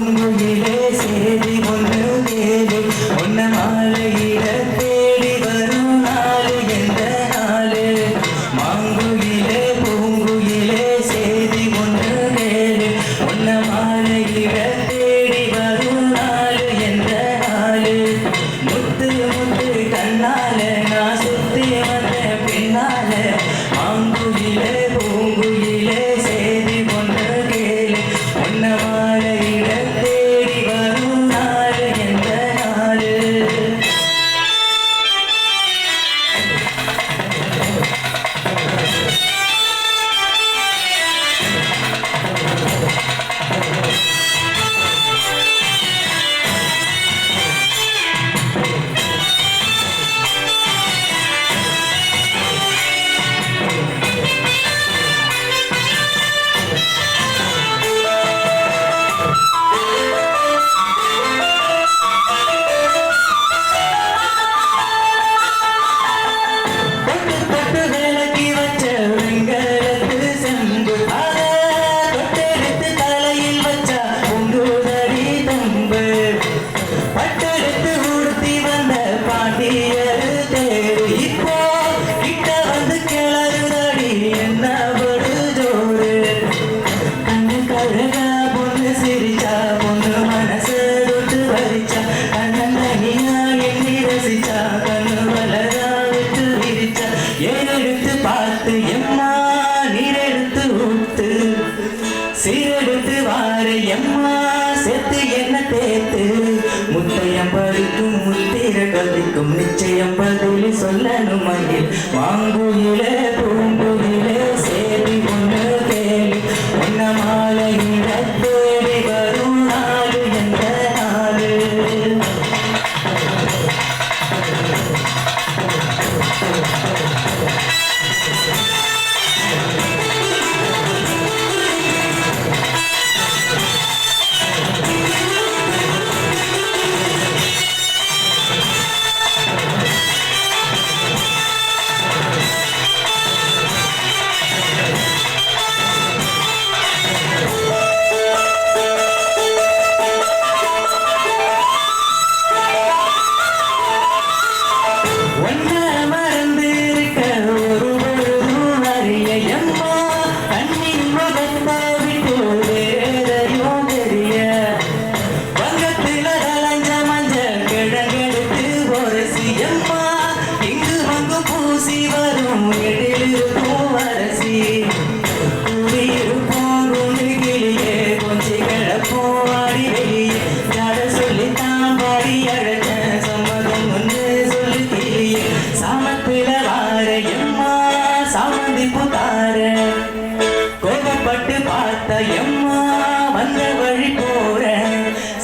பூங்குயிலே சேதி ஒன்று கேளு ஒன்ன மாலையில தேடி வரும் நாளு எந்த நாளு மாங்குயிலே பூங்குயிலே சேதி ஒன்று கேளு ஒன்ன மாலையில தேடி வரும் நாளு எந்த நாளு முத்து முத்து கண்ணால நான் சுத்தி வந்த பின்னால மாங்குயிலே பூங்குயிலே சேதி ஒன்று கேளு ஒன்ன மாலையில தேடி வரும் நாளு எந்த நாளு பார்த்து எம்மா நீரெடுத்து ஊத்து சீரெடுத்து வார எம்மா செத்து என்ன தேத்து முத்தையம் பறிக்கும் முத்திர கல்விக்கும் நிச்சயம் பதில் சொல்லணும் மகிழ் வாங்குயிலே பூங்குயிலே சேரி ஒன்று கேளு ஒன்ன மாலையில தேடி வரும் நாளு எந்த நாளு கோபப்பட்டு பார்த்த எம்மா வந்த வழி போற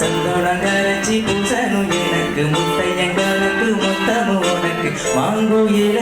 சந்தோடம் கரைச்சி பூசணும் எனக்கு முத்தையங்களுக்கு முத்தமும் உனக்கு மாங்குயில